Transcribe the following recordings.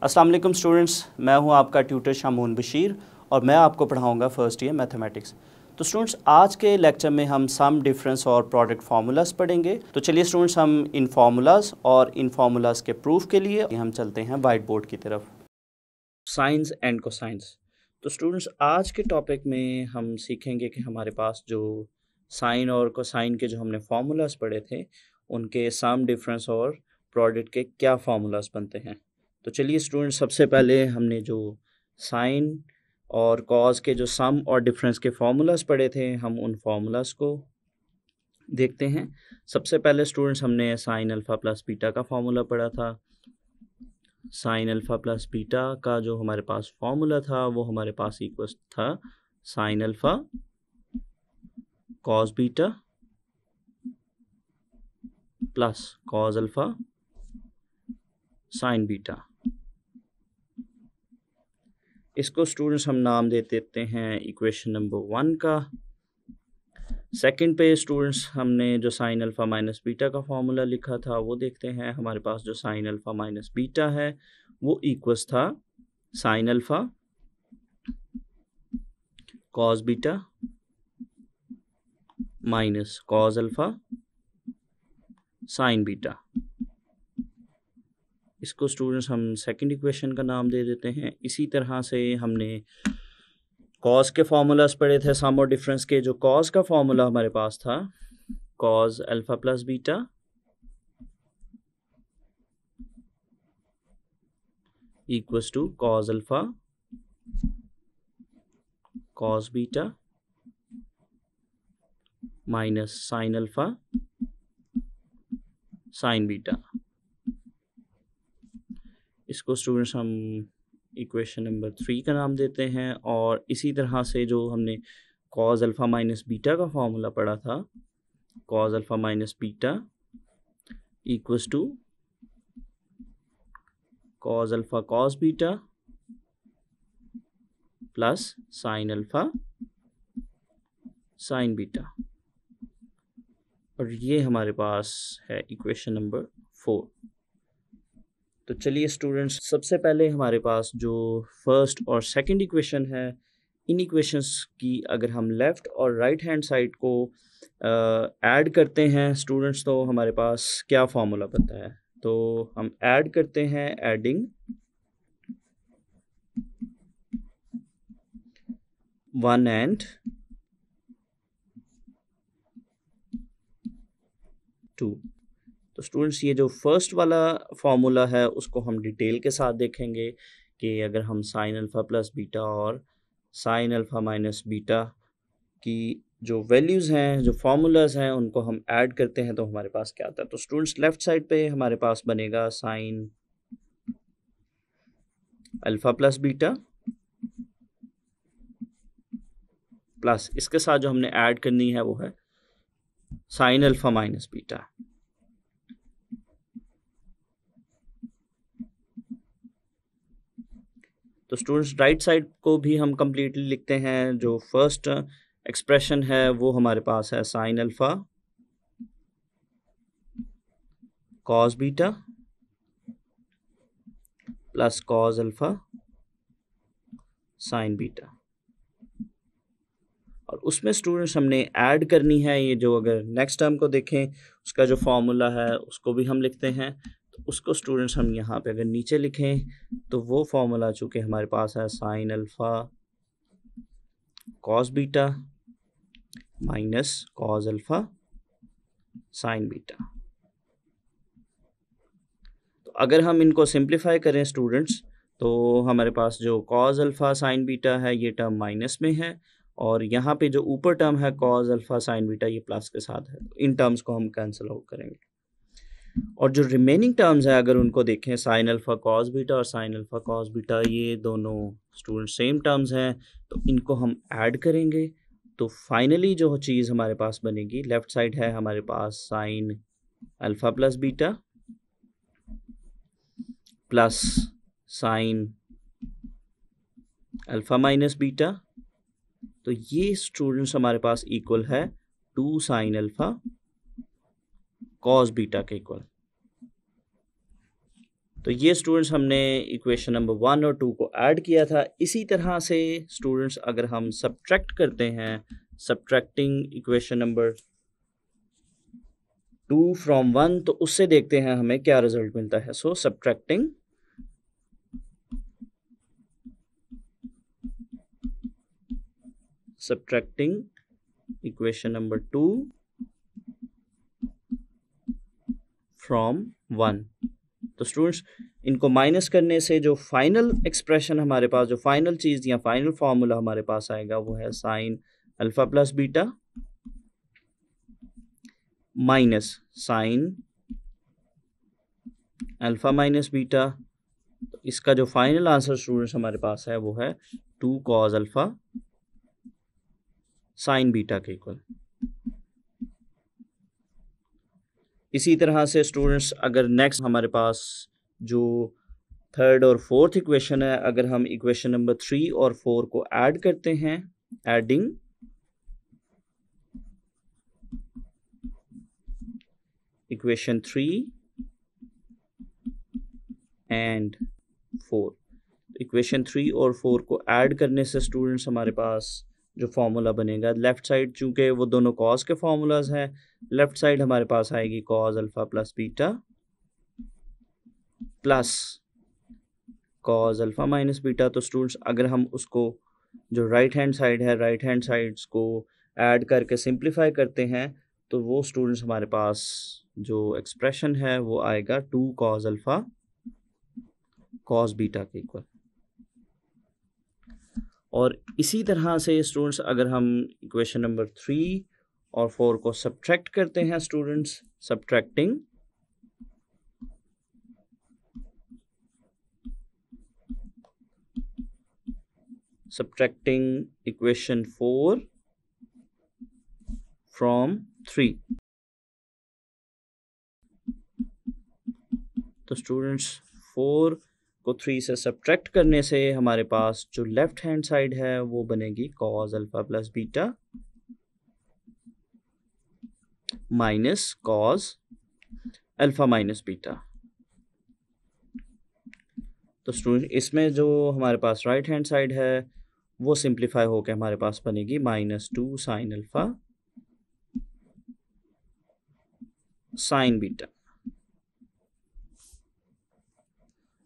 अस्सलाम वालेकुम स्टूडेंट्स, मैं हूं आपका ट्यूटर शामून बशीर और मैं आपको पढ़ाऊंगा फर्स्ट ईयर मैथमेटिक्स। तो स्टूडेंट्स, आज के लेक्चर में हम सम, डिफरेंस और प्रोडक्ट फार्मूलाज पढ़ेंगे। तो चलिए स्टूडेंट्स, हम इन फार्मूलाज और इन फार्मूलाज के प्रूफ के लिए हम चलते हैं वाइट बोर्ड की तरफ। Science and cosines. तो स्टूडेंट्स, आज के टॉपिक में हम सीखेंगे कि हमारे पास जो साइन और कोसाइन के जो हमने फार्मूलाज पढ़े थे उनके सम, डिफरेंस और प्रोडक्ट के क्या फार्मूलाज बनते हैं। तो चलिए स्टूडेंट, सबसे पहले हमने जो साइन और कॉज के जो सम और डिफरेंस के फार्मूलाज पढ़े थे हम उन फार्मूलाज को देखते हैं। सबसे पहले स्टूडेंट्स, हमने साइन अल्फ़ा प्लस बीटा का फार्मूला पढ़ा था। साइन अल्फ़ा प्लस बीटा का जो हमारे पास फार्मूला था वो हमारे पास इक्वल था sign alpha cos beta plus cos alpha sine beta. इसको स्टूडेंट्स हम नाम दे देते हैं इक्वेशन नंबर 1 का। सेकंड पे स्टूडेंट्स, हमने जो साइन अल्फ़ा माइनस बीटा का फार्मूला लिखा था वो देखते हैं। हमारे पास जो साइन अल्फ़ा माइनस बीटा है वो इक्वल्स था sign alpha cos beta minus cos alpha sine beta. इसको स्टूडेंट्स हम सेकंड इक्वेशन का नाम दे देते हैं। इसी तरह से हमने कॉस के फार्मूलाज पढ़े थे, सम और डिफरेंस के। जो कॉस का फार्मूला हमारे पास था cos alpha plus beta equals to cos alpha cos beta minus sine alpha sine beta. इसको स्टूडेंट्स हम इक्वेशन नंबर 3 का नाम देते हैं। और इसी तरह से जो हमने कॉस अल्फ़ा माइनस बीटा का फार्मूला पढ़ा था cos alpha minus beta equals to cos alpha cos beta plus sine alpha sine beta. और ये हमारे पास है इक्वेशन नंबर 4। तो चलिए स्टूडेंट्स, सबसे पहले हमारे पास जो फर्स्ट और सेकंड इक्वेशन है, इन इक्वेशंस की अगर हम लेफ़्ट और राइट हैंड साइड को ऐड करते हैं स्टूडेंट्स, तो हमारे पास क्या फार्मूला बनता है। तो हम ऐड करते हैं एडिंग 1 and 2। तो स्टूडेंट्स, ये जो फर्स्ट वाला फार्मूला है उसको हम डिटेल के साथ देखेंगे कि अगर हम साइन अल्फ़ा प्लस बीटा और साइन अल्फ़ा माइनस बीटा की जो वैल्यूज़ हैं, जो फार्मूलाज हैं, उनको हम ऐड करते हैं तो हमारे पास क्या आता है। तो स्टूडेंट्स, लेफ़्ट साइड पे हमारे पास बनेगा sign alpha plus beta plus इसके साथ जो हमने ऐड करनी है वो है साइन अल्फ़ा माइनस बीटा। तो स्टूडेंट्स, राइट साइड को भी हम कंप्लीटली लिखते हैं। जो फर्स्ट एक्सप्रेशन है वो हमारे पास है sign alpha cos beta plus cos alpha sine beta. और उसमें स्टूडेंट्स हमने ऐड करनी है ये जो, अगर नेक्स्ट टर्म को देखें उसका जो फार्मूला है उसको भी हम लिखते हैं। तो उसको स्टूडेंट्स हम यहाँ पे अगर नीचे लिखें तो वो फार्मूला चूँकि हमारे पास है sign alpha cos beta minus cos alpha sine beta. तो अगर हम इनको सिंप्लीफाई करें स्टूडेंट्स, तो हमारे पास जो कॉस अल्फ़ा साइन बीटा है ये टर्म माइनस में है और यहाँ पे जो ऊपर टर्म है कॉस अल्फ़ा साइन बीटा ये प्लस के साथ है। इन टर्म्स को हम कैंसिल आउट करेंगे और जो रिमेनिंग टर्म्स है अगर उनको देखें, साइन अल्फ़ा कॉस बीटा और साइन अल्फ़ा कॉस बीटा, ये दोनों स्टूडेंट सेम टर्म्स हैं, तो इनको हम ऐड करेंगे। तो फाइनली जो चीज़ हमारे पास बनेगी, लेफ़्ट साइड है हमारे पास sine alpha plus beta plus sine alpha minus beta. तो ये स्टूडेंट्स हमारे पास इक्वल है 2 साइन अल्फ़ा कॉस बीटा के इक्वल। तो ये स्टूडेंट्स हमने इक्वेशन नंबर 1 और 2 को ऐड किया था। इसी तरह से स्टूडेंट्स अगर हम सब्ट्रैक्ट करते हैं, सब्ट्रैक्टिंग इक्वेशन नंबर 2 फ्रॉम 1, तो उससे देखते हैं हमें क्या रिजल्ट मिलता है। सो सब्ट्रैक्टिंग इक्वेशन नंबर 2 फ्रॉम 1। तो स्टूडेंट्स इनको माइनस करने से जो फाइनल एक्सप्रेशन हमारे पास, जो फाइनल चीज़ या फाइनल फार्मूला हमारे पास आएगा वो है sine alpha plus beta minus sine alpha minus beta. तो इसका जो फाइनल आंसर स्टूडेंट्स हमारे पास है वो है 2 कॉस अल्फा साइन बीटा के इक्वल। इसी तरह से स्टूडेंट्स अगर नेक्स्ट हमारे पास जो थर्ड और फोर्थ इक्वेशन है, अगर हम इक्वेशन नंबर 3 और 4 को ऐड करते हैं, एडिंग इक्वेशन 3 एंड 4, इक्वेशन 3 और 4 को ऐड करने से स्टूडेंट्स हमारे पास जो फॉर्मूला बनेगा, लेफ्ट साइड चूंकि वो दोनों कॉस के फॉर्मूलाज हैं, लेफ्ट साइड हमारे पास आएगी cos alpha plus beta plus cos alpha minus beta. तो स्टूडेंट्स अगर हम उसको जो राइट हैंड साइड है, राइट हैंड साइड्स को ऐड करके सिंप्लीफाई करते हैं, तो वो स्टूडेंट्स हमारे पास जो एक्सप्रेशन है वो आएगा 2 कॉस अल्फा कॉस बीटा के इक्वल। और इसी तरह से स्टूडेंट्स अगर हम इक्वेशन नंबर 3 और 4 को सब्ट्रैक्ट करते हैं स्टूडेंट्स, सब्ट्रैक्टिंग इक्वेशन 4 फ्रॉम 3, तो स्टूडेंट्स 4 को 3 से सब्ट्रैक्ट करने से हमारे पास जो लेफ्ट हैंड साइड है वो बनेगी cos alpha plus beta minus cos alpha minus beta. तो स्टूडेंट इसमें जो हमारे पास राइट हैंड साइड है वो सिंप्लीफाई होकर हमारे पास बनेगी -2 साइन अल्फा साइन बीटा।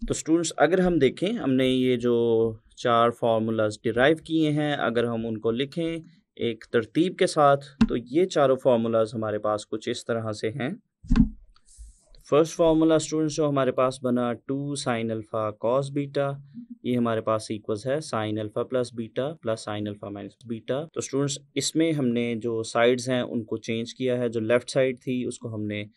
तो स्टूडेंट्स अगर हम देखें, हमने ये जो 4 फार्मूलाज डिराइव किए हैं, अगर हम उनको लिखें एक तरतीब के साथ, तो ये चारों फार्मूलाज हमारे पास कुछ इस तरह से हैं। फर्स्ट फार्मूला स्टूडेंट्स जो हमारे पास बना 2 साइन अल्फा कॉस बीटा, ये हमारे पास इक्वल्स है sine alpha plus beta plus sine alpha minus beta. तो स्टूडेंट्स इसमें हमने जो साइड्स हैं उनको चेंज किया है, जो लेफ्ट साइड थी उसको हमने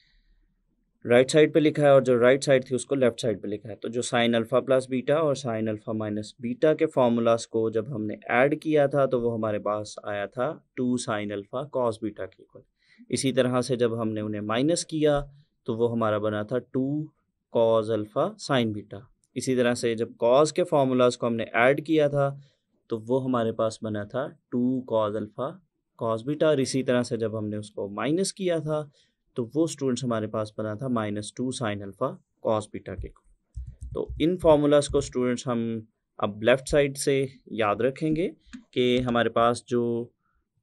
राइट साइड पे लिखा है और जो राइट साइड थी उसको लेफ्ट साइड पे लिखा है। तो जो साइन अल्फा प्लस बीटा और साइन अल्फा माइनस बीटा के फॉर्मूलाज को जब हमने ऐड किया था तो वो हमारे पास आया था 2 साइन अल्फा कॉस बीटा के इक्वल। इसी तरह से जब हमने उन्हें माइनस किया तो वो हमारा बना था 2 कॉस अल्फा साइन बीटा। इसी तरह से जब कॉस के फॉर्मूलाज को हमने ऐड किया था तो वो हमारे पास बना था 2 कॉस अल्फा कॉस बीटा। और इसी तरह से जब हमने उसको माइनस किया था तो वो स्टूडेंट्स हमारे पास बना था -2 साइन अल्फा कॉस बीटा के। तो इन फॉर्मूलाज को स्टूडेंट्स हम अब लेफ्ट साइड से याद रखेंगे कि हमारे पास जो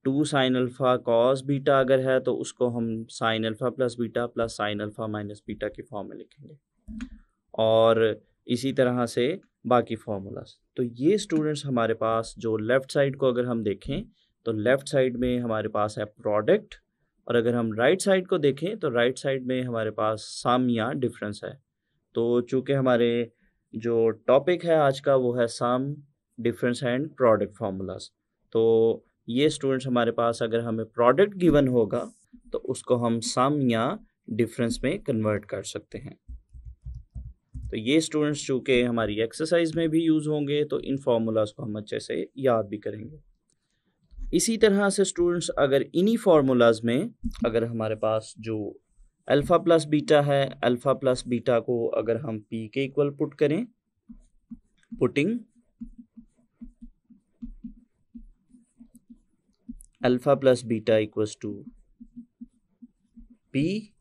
2 साइन अल्फा कॉस बीटा अगर है तो उसको हम sine alpha plus beta plus sine alpha minus beta की फॉर्म में लिखेंगे, और इसी तरह से बाकी फॉर्मूलाज। तो ये स्टूडेंट्स हमारे पास जो लेफ्ट साइड को अगर हम देखें तो लेफ्ट साइड में हमारे पास है प्रोडक्ट, और अगर हम राइट साइड को देखें तो राइट साइड में हमारे पास सम या डिफरेंस है। तो चूँकि हमारे जो टॉपिक है आज का वो है सम, डिफरेंस एंड प्रोडक्ट फार्मूलाज, तो ये स्टूडेंट्स हमारे पास अगर हमें प्रोडक्ट गिवन होगा तो उसको हम सम या डिफरेंस में कन्वर्ट कर सकते हैं। तो ये स्टूडेंट्स चूँकि हमारी एक्सरसाइज में भी यूज़ होंगे तो इन फार्मूलाज को हम अच्छे से याद भी करेंगे। इसी तरह से स्टूडेंट्स अगर इन्हीं फार्मूलाज में अगर हमारे पास जो अल्फ़ा प्लस बीटा है, अल्फ़ा प्लस बीटा को अगर हम पी के इक्वल पुट करें, putting alpha plus beta equals to P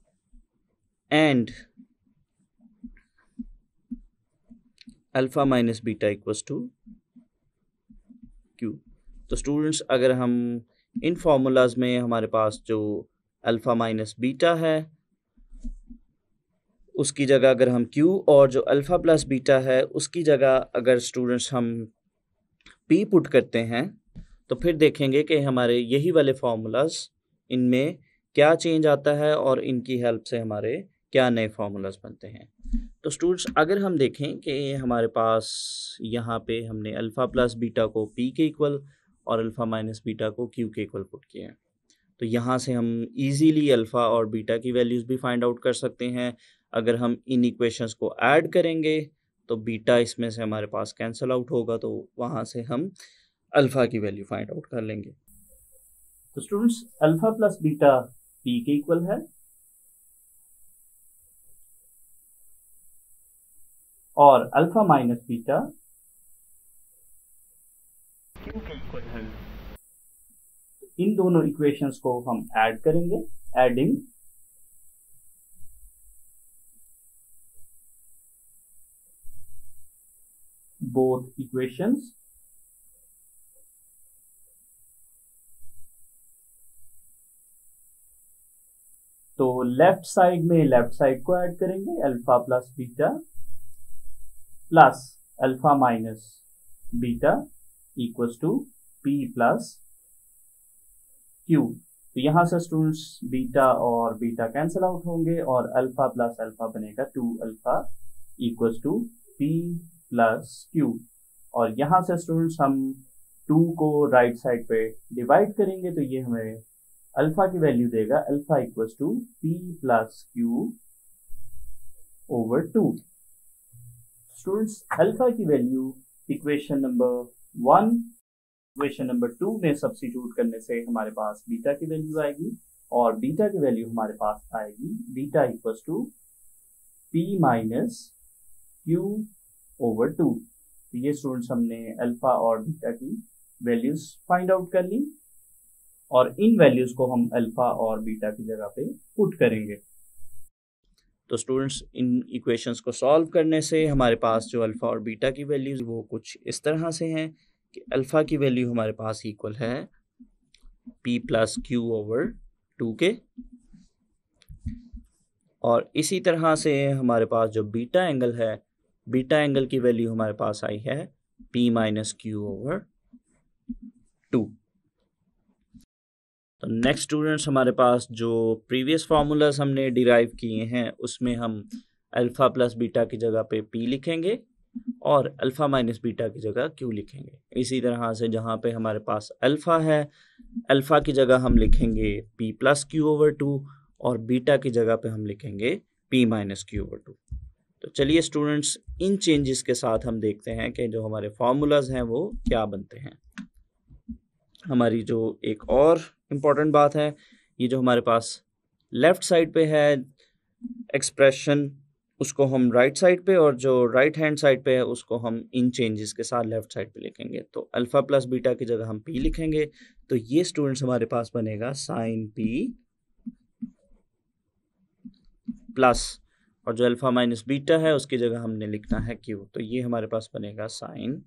and alpha minus beta equals to Q. तो स्टूडेंट्स अगर हम इन फार्मूलाज में हमारे पास जो अल्फ़ा माइनस बीटा है उसकी जगह अगर हम क्यू, और जो अल्फ़ा प्लस बीटा है उसकी जगह अगर स्टूडेंट्स हम पी पुट करते हैं, तो फिर देखेंगे कि हमारे यही वाले फार्मूलाज इनमें क्या चेंज आता है और इनकी हेल्प से हमारे क्या नए फार्मूलाज बनते हैं। तो स्टूडेंट्स अगर हम देखें कि हमारे पास यहाँ पे हमने अल्फ़ा प्लस बीटा को पी के इक्वल और अल्फ़ा माइनस बीटा को क्यू के इक्वल पुट किया है, तो यहाँ से हम इजीली अल्फ़ा और बीटा की वैल्यूज़ भी फाइंड आउट कर सकते हैं। अगर हम इन इक्वेशंस को ऐड करेंगे तो बीटा इसमें से हमारे पास कैंसिल आउट होगा, तो वहाँ से हम अल्फ़ा की वैल्यू फाइंड आउट कर लेंगे। तो students alpha plus beta P के इक्वल है और अल्फ़ा माइनस बीटा क्यू के इक्वल है। इन दोनों इक्वेशंस को हम ऐड करेंगे, एडिंग बोथ इक्वेशंस तो लेफ्ट साइड में लेफ्ट साइड को ऐड करेंगे, alpha plus beta plus alpha minus beta equals to P plus Q. तो यहां से स्टूडेंट्स बीटा और बीटा कैंसिल आउट होंगे और अल्फा प्लस अल्फा बनेगा 2 alpha equals to P plus Q. और यहां से स्टूडेंट्स हम 2 को राइट साइड पे डिवाइड करेंगे तो ये हमें अल्फा की वैल्यू देगा, alpha equals to P plus Q over 2। Students alpha की value equation number 1 equation number 2 में सब्स्टिट्यूट करने से हमारे पास बीटा की वैल्यू आएगी और बीटा की वैल्यू हमारे पास आएगी beta equals to P minus Q over 2। तो ये स्टूडेंट्स हमने अल्फा और बीटा की वैल्यूज फाइंड आउट कर ली और इन वैल्यूज को हम अल्फा और बीटा की जगह पे पुट करेंगे। तो स्टूडेंट्स इन इक्वेशंस को सॉल्व करने से हमारे पास जो अल्फा और बीटा की वैल्यूज वो कुछ इस तरह से हैं कि अल्फा की वैल्यू हमारे पास इक्वल है p प्लस क्यू ओवर 2 के, और इसी तरह से हमारे पास जो बीटा एंगल है, बीटा एंगल की वैल्यू हमारे पास आई है p माइनस क्यू ओवर 2। तो नेक्स्ट स्टूडेंट्स हमारे पास जो प्रीवियस फार्मूलाज हमने डिराइव किए हैं उसमें हम अल्फ़ा प्लस बीटा की जगह पे p लिखेंगे और अल्फ़ा माइनस बीटा की जगह q लिखेंगे। इसी तरह से जहाँ पे हमारे पास अल्फ़ा है, अल्फ़ा की जगह हम लिखेंगे p प्लस क्यू ओवर 2 और बीटा की जगह पे हम लिखेंगे p माइनस क्यू ओवर 2। तो चलिए स्टूडेंट्स इन चेंजेस के साथ हम देखते हैं कि जो हमारे फार्मूलाज हैं वो क्या बनते हैं। हमारी जो एक और इम्पॉर्टेंट बात है, ये जो हमारे पास लेफ़्ट साइड पे है एक्सप्रेशन उसको हम राइट साइड पे, और जो राइट हैंड साइड पे है उसको हम इन चेंजेस के साथ लेफ़्ट साइड पे लिखेंगे। तो अल्फ़ा प्लस बीटा की जगह हम p लिखेंगे, तो ये स्टूडेंट्स हमारे पास बनेगा साइन p प्लस, और जो अल्फ़ा माइनस बीटा है उसकी जगह हमने लिखना है q, तो ये हमारे पास बनेगा साइन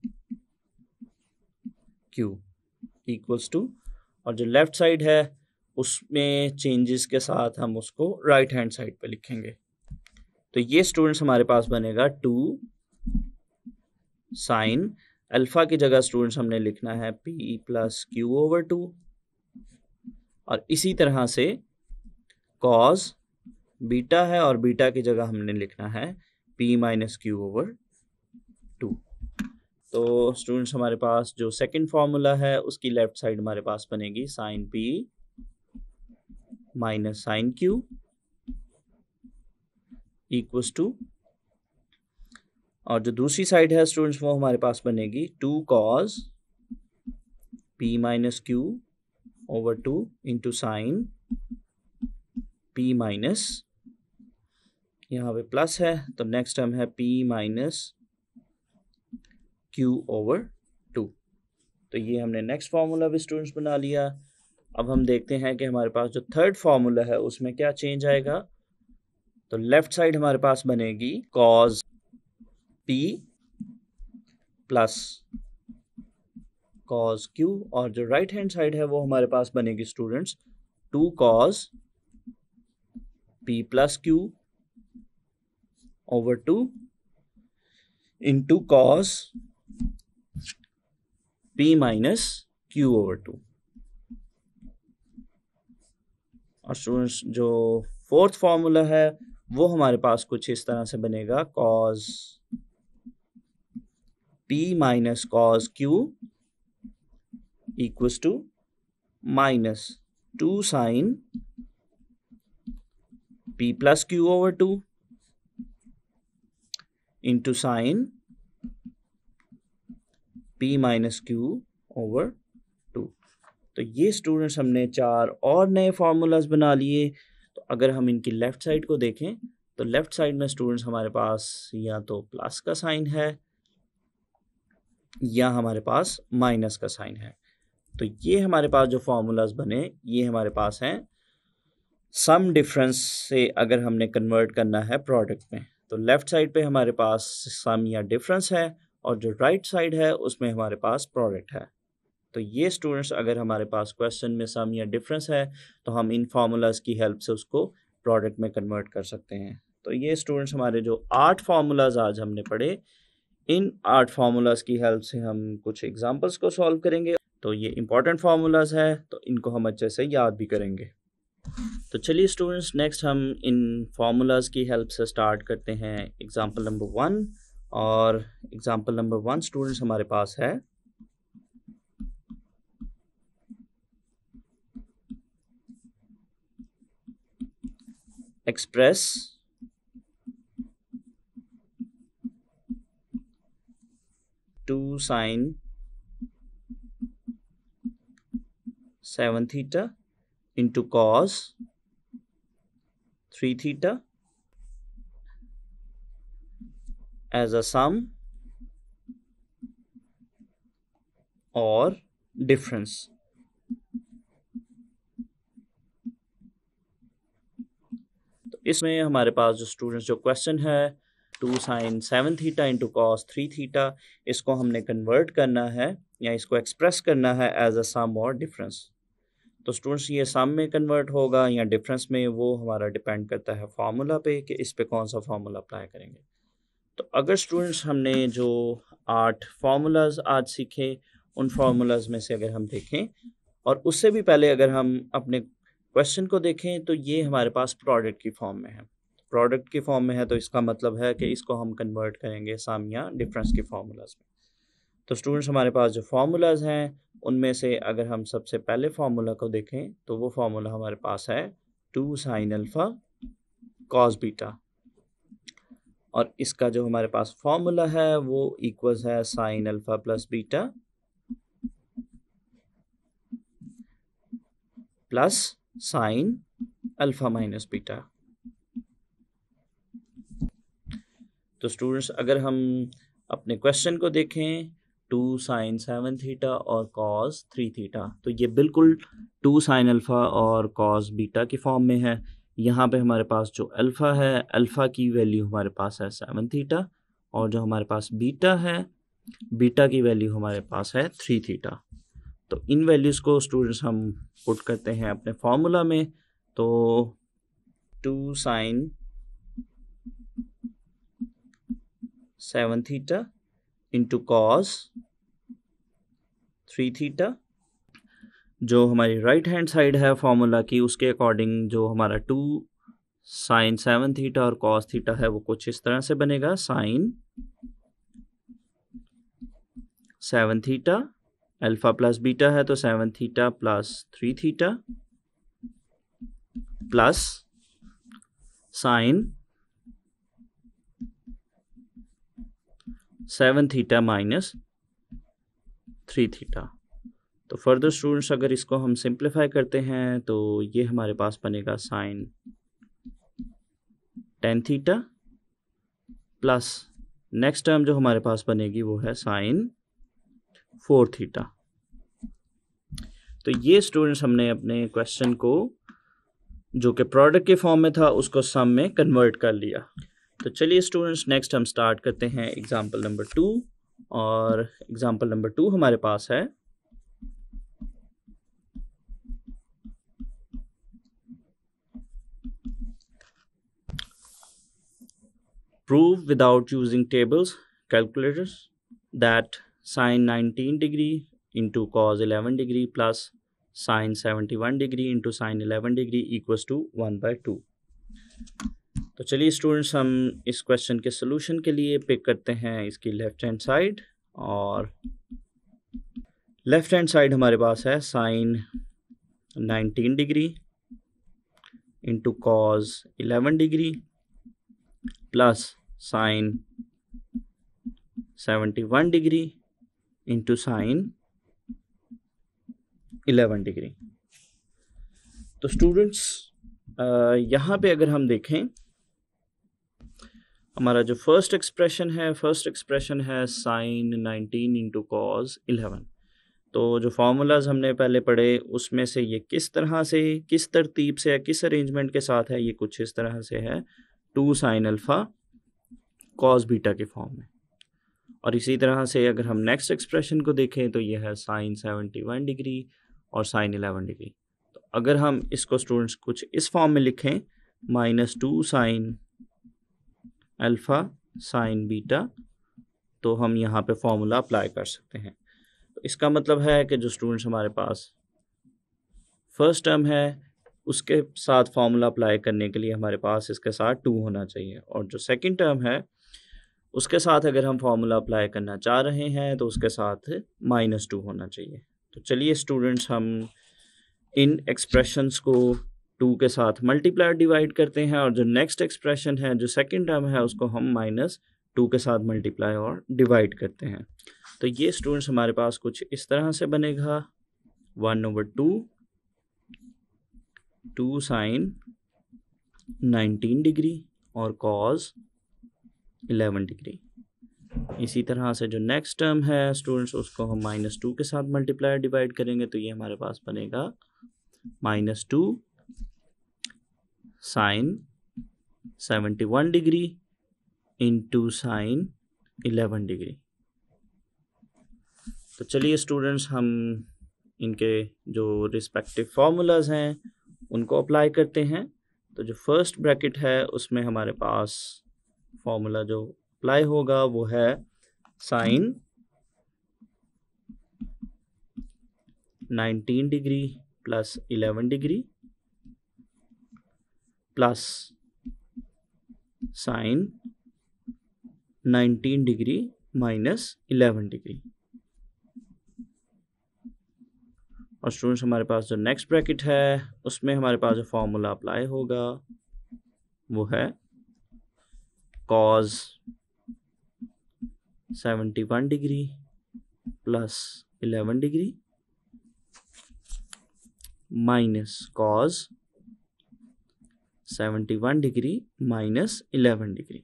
q इक्वल्स टू, और जो लेफ़्ट साइड है उसमें चेंजेस के साथ हम उसको राइट हैंड साइड पे लिखेंगे। तो ये स्टूडेंट्स हमारे पास बनेगा 2 साइन, अल्फ़ा की जगह स्टूडेंट्स हमने लिखना है p प्लस क्यू ओवर 2, और इसी तरह से कॉस बीटा है और बीटा की जगह हमने लिखना है p माइनस क्यू ओवर 2। तो स्टूडेंट्स हमारे पास जो सेकंड फार्मूला है उसकी लेफ्ट साइड हमारे पास बनेगी sine p minus sine Q equals to, और जो दूसरी साइड है स्टूडेंट्स वो हमारे पास बनेगी 2 cos p minus Q over 2 into sine p minus, यहाँ पे प्लस है तो नेक्स्ट टर्म है p माइनस क्यू ओवर 2। तो ये हमने नेक्स्ट फार्मूला भी स्टूडेंट्स बना लिया। अब हम देखते हैं कि हमारे पास जो थर्ड फार्मूला है उसमें क्या चेंज आएगा। तो लेफ्ट साइड हमारे पास बनेगी cos p plus cos q, और जो राइट हैंड साइड है वो हमारे पास बनेगी students 2 cos p plus q over 2 into cos p minus q over 2। और स्टूडेंट्स जो फोर्थ फॉर्मूला है वो हमारे पास कुछ इस तरह से बनेगा cos p minus cos q equals to minus 2 sine p plus q over 2 into sine p minus q over 2। तो ये स्टूडेंट्स हमने 4 और नए फार्मूलाज बना लिए। तो अगर हम इनकी लेफ्ट साइड को देखें तो लेफ्ट साइड में स्टूडेंट्स हमारे पास या तो प्लस का साइन है या हमारे पास माइनस का साइन है। तो ये हमारे पास जो फार्मूलाज बने ये हमारे पास हैं सम डिफरेंस से अगर हमने कन्वर्ट करना है प्रोडक्ट में। तो लेफ्ट साइड पे हमारे पास सम या डिफरेंस है और जो राइट साइड है उसमें हमारे पास प्रोडक्ट है। तो ये स्टूडेंट्स अगर हमारे पास क्वेश्चन में सम या डिफरेंस है तो हम इन फार्मूलाज की हेल्प से उसको प्रोडक्ट में कन्वर्ट कर सकते हैं। तो ये स्टूडेंट्स हमारे जो 8 फार्मूलाज आज हमने पढ़े, इन 8 फार्मूलाज की हेल्प से हम कुछ एग्जांपल्स को सॉल्व करेंगे। तो ये इंपॉर्टेंट फार्मूलाज है तो इनको हम अच्छे से याद भी करेंगे। तो चलिए स्टूडेंट्स नेक्स्ट हम इन फार्मूलाज की हेल्प से स्टार्ट करते हैं एग्जांपल नंबर 1। और एग्जांपल नंबर 1 स्टूडेंट्स हमारे पास है express to sine 7 theta into cos 3 theta as a sum or difference। तो इसमें हमारे पास जो स्टूडेंट्स जो क्वेश्चन है 2 sin 7 theta into cos 3 theta, इसको हमने कन्वर्ट करना है या इसको एक्सप्रेस करना है एज अ सम और डिफरेंस। तो स्टूडेंट्स ये सम में कन्वर्ट होगा या डिफरेंस में, वो हमारा डिपेंड करता है फार्मूला पे कि इस पे कौन सा फार्मूला अप्लाई करेंगे। तो अगर स्टूडेंट्स हमने जो 8 फार्मूलाज आज सीखे उन फार्मूलाज में से अगर हम देखें और उससे भी पहले अगर हम अपने क्वेश्चन को देखें तो ये हमारे पास प्रोडक्ट की फॉर्म में है। प्रोडक्ट की फॉर्म में है तो इसका मतलब है कि इसको हम कन्वर्ट करेंगे सम या डिफरेंस के फार्मूलाज में। तो स्टूडेंट्स हमारे पास जो फार्मूलाज हैं उनमें से अगर हम सबसे पहले फार्मूला को देखें तो वो फार्मूला हमारे पास है 2 sin अल्फ़ा cos बीटा, और इसका जो हमारे पास फार्मूला है वो इक्वल्स है sin alpha plus beta plus sin alpha minus beta. तो स्टूडेंट्स अगर हम अपने क्वेश्चन को देखें 2 sin 7 थीटा और cos 3 थीटा, तो ये बिल्कुल 2 sin अल्फ़ा और cos बीटा की फॉर्म में है। यहाँ पे हमारे पास जो अल्फ़ा है, अल्फ़ा की वैल्यू हमारे पास है 7 थीटा, और जो हमारे पास बीटा है, बीटा की वैल्यू हमारे पास है 3 थीटा। तो इन वैल्यूज़ को स्टूडेंट्स हम पुट करते हैं अपने फॉर्मूला में। तो 2 sin 7 theta into cos 3 theta, जो हमारी राइट हैंड साइड है फार्मूला की उसके अकॉर्डिंग जो हमारा 2 sin 7 थीटा और cos थीटा है वो कुछ इस तरह से बनेगा। sin 7 theta, alpha plus beta है तो 7 theta plus 3 theta plus sin 7 theta minus 3 theta. तो फर्दर स्टूडेंट्स अगर इसको हम सिंप्लीफाई करते हैं तो ये हमारे पास बनेगा sin 10 theta plus next term जो हमारे पास बनेगी वो है sin 4 थीटा। तो ये स्टूडेंट्स हमने अपने क्वेश्चन को जो कि प्रोडक्ट के फॉर्म में था उसको सम में कन्वर्ट कर लिया। तो चलिए स्टूडेंट्स नेक्स्ट हम स्टार्ट करते हैं एग्जाम्पल नंबर 2। और एग्जांपल नंबर 2 हमारे पास है prove without using tables calculators that sin 19 degree into cos 11 degree plus sin 71 degree into sin 11 degree equals to 1/2। तो चलिए स्टूडेंट्स हम इस क्वेश्चन के सोल्यूशन के लिए पिक करते हैं इसकी लेफ्ट हैंड साइड, और लेफ्ट हैंड साइड हमारे पास है sin 19 degree into cos 11 degree plus sin 71 degree into sin 11 degree. तो स्टूडेंट्स यहाँ पे अगर हम देखें, हमारा जो फर्स्ट एक्सप्रेशन है sin 19 इंटू cos 11। तो जो फार्मूलाज हमने पहले पढ़े उसमें से ये किस तरह से, किस तरतीब से, किस अरेंजमेंट के साथ है, ये कुछ इस तरह से है 2 sin अल्फ़ा cos बीटा के फॉर्म में। और इसी तरह से अगर हम नेक्स्ट एक्सप्रेशन को देखें तो ये है sin 71 डिग्री और sin 11 डिग्री। तो अगर हम इसको स्टूडेंट्स कुछ इस फॉर्म में लिखें -2 sin अल्फ़ा sin बीटा, तो हम यहाँ पे फॉर्मूला अप्लाई कर सकते हैं। तो इसका मतलब है कि जो स्टूडेंट्स हमारे पास फर्स्ट टर्म है उसके साथ फॉर्मूला अप्लाई करने के लिए हमारे पास इसके साथ 2 होना चाहिए, और जो सेकंड टर्म है उसके साथ अगर हम फॉर्मूला अप्लाई करना चाह रहे हैं तो उसके साथ -2 होना चाहिए। तो चलिए स्टूडेंट्स हम इन एक्सप्रेशंस को 2 के साथ मल्टीप्लाई और डिवाइड करते हैं, और जो नेक्स्ट एक्सप्रेशन है, जो सेकंड टर्म है, उसको हम -2 के साथ मल्टीप्लाई और डिवाइड करते हैं। तो ये स्टूडेंट्स हमारे पास कुछ इस तरह से बनेगा 1/2 2 sin 19 डिग्री और cos 11 डिग्री। इसी तरह से जो नेक्स्ट टर्म है स्टूडेंट्स उसको हम -2 के साथ मल्टीप्लाई डिवाइड करेंगे, तो ये हमारे पास बनेगा -2 sin 71 degree into sin 11 degree. तो चलिए स्टूडेंट्स हम इनके जो रिस्पेक्टिव फार्मूलाज हैं उनको अप्लाई करते हैं। तो जो फर्स्ट ब्रैकेट है उसमें हमारे पास फॉर्मूला जो अप्लाई होगा वो है sin 19 degree plus 11 degree plus sin 19 degree minus 11 degree. और स्टूडेंट्स हमारे पास जो नेक्स्ट ब्रैकेट है उसमें हमारे पास जो फॉर्मूला अप्लाई होगा वो है cos 71 degree plus 11 degree minus cos 71 degree minus 11 degree.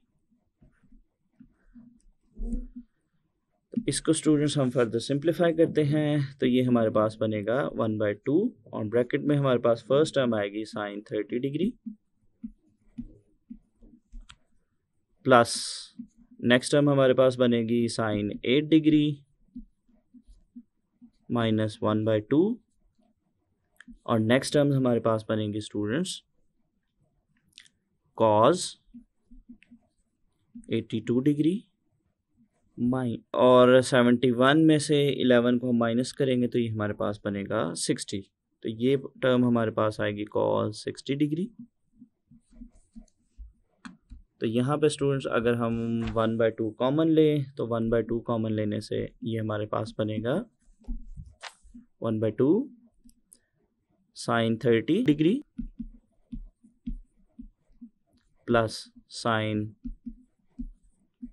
तो इसको स्टूडेंट्स हम फर्दर सिंप्लीफाई करते हैं, तो ये हमारे पास बनेगा 1/2, और ब्रैकेट में हमारे पास फर्स्ट टर्म आएगी sin 30 degree plus next term हमारे पास बनेगी sin 8 डिग्री माइनस 1/2, और नेक्स्ट टर्म हमारे पास बनेगी स्टूडेंट्स cos 82 डिग्री और 71 में से 11 को हम माइनस करेंगे तो ये हमारे पास बनेगा 60। तो ये टर्म हमारे पास आएगी cos 60 डिग्री। तो यहाँ पे स्टूडेंट्स अगर हम 1/2 कॉमन लें तो 1/2 कॉमन लेने से ये हमारे पास बनेगा 1/2 sin 30 degree plus sin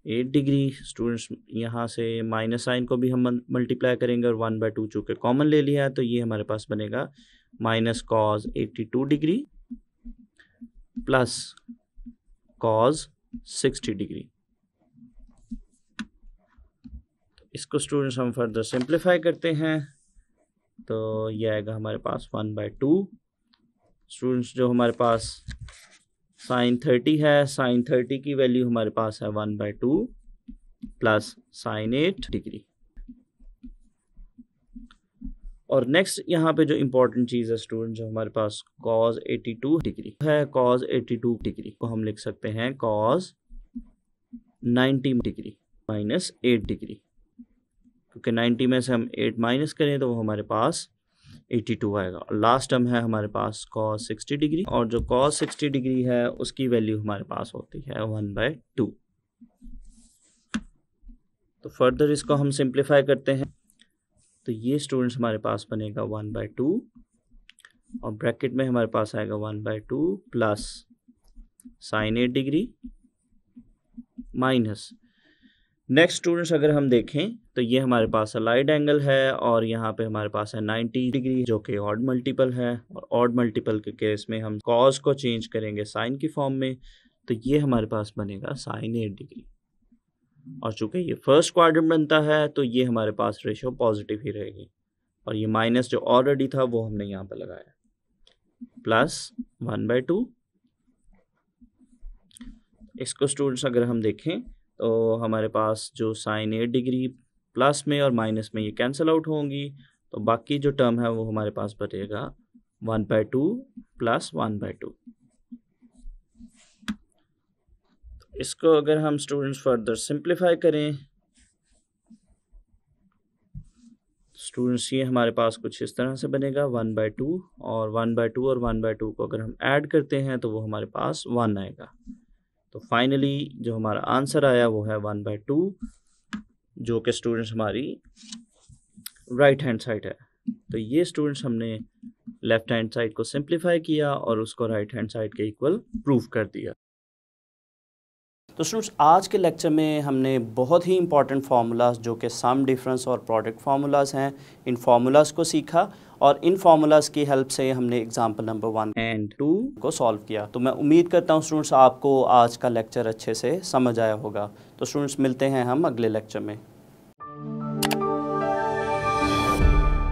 8 degree. Students यहाँ से माइनस साइन को भी हम मल्टीप्लाई करेंगे और 1/2 चूँकि कॉमन ले लिया है तो ये हमारे पास बनेगा minus cos 82 degree plus cos 60 degree. इसको स्टूडेंट्स हम फर्दर सिंप्लीफाई करते हैं तो ये आएगा हमारे पास 1/2। स्टूडेंट्स जो हमारे पास sin 30 है, sin 30 की वैल्यू हमारे पास है 1/2 प्लस साइन 8 डिग्री। और नेक्स्ट यहाँ पे जो इम्पोर्टेंट चीज़ है स्टूडेंट, जो हमारे पास cos 82 डिग्री है, cos 82 डिग्री को हम लिख सकते हैं cos 90 डिग्री माइनस 8 डिग्री, क्योंकि 90 में से हम 8 माइनस करें तो वो हमारे पास 82 आएगा। और लास्ट टर्म है हमारे पास cos 60 डिग्री, और जो cos 60 डिग्री है उसकी वैल्यू हमारे पास होती है 1/2। तो फर्दर इसको हम सिंप्लीफाई करते हैं, तो ये स्टूडेंट्स हमारे पास बनेगा 1/2 और ब्रैकेट में हमारे पास आएगा 1/2 plus sign 8 degree minus. Next students अगर हम देखें तो ये हमारे पास अलाइड एंगल है और यहाँ पे हमारे पास है 90 डिग्री जो कि ऑड मल्टीपल है, और ऑड मल्टीपल के केस में हम कॉस को चेंज करेंगे साइन की फॉर्म में, तो ये हमारे पास बनेगा साइन 8 डिग्री। और चूंकि ये फर्स्ट क्वाड्रेंट बनता है तो ये हमारे पास रेशियो पॉजिटिव ही रहेगी, और ये माइनस जो ऑलरेडी था वो हमने यहाँ पे लगाया, प्लस 1/2। इसको स्टूडेंट्स अगर हम देखें तो हमारे पास जो साइन 8 डिग्री प्लस में और माइनस में ये कैंसिल आउट होंगी, तो बाकी जो टर्म है वो हमारे पास बचेगा 1/2 प्लस 1/2। इसको अगर हम स्टूडेंट्स फर्दर सिंप्लीफाई करें स्टूडेंट्स, ये हमारे पास कुछ इस तरह से बनेगा 1/2, और 1/2 और 1/2 को अगर हम ऐड करते हैं तो वो हमारे पास 1 आएगा। तो फाइनली जो हमारा आंसर आया वो है 1/2, जो कि स्टूडेंट्स हमारी राइट हैंड साइड है। तो ये स्टूडेंट्स हमने लेफ्ट हैंड साइड को सिंप्लीफाई किया और उसको राइट हैंड साइड के इक्वल प्रूव कर दिया। तो स्टूडेंट्स आज के लेक्चर में हमने बहुत ही इंपॉर्टेंट फार्मूलाज जो कि सम, डिफरेंस और प्रोडक्ट फार्मूलाज हैं, इन फार्मूलाज को सीखा, और इन फार्मूलाज की हेल्प से हमने एग्जांपल नंबर 1 एंड 2 को सॉल्व किया। तो मैं उम्मीद करता हूँ स्टूडेंट्स आपको आज का लेक्चर अच्छे से समझ आया होगा। तो स्टूडेंट्स मिलते हैं हम अगले लेक्चर में।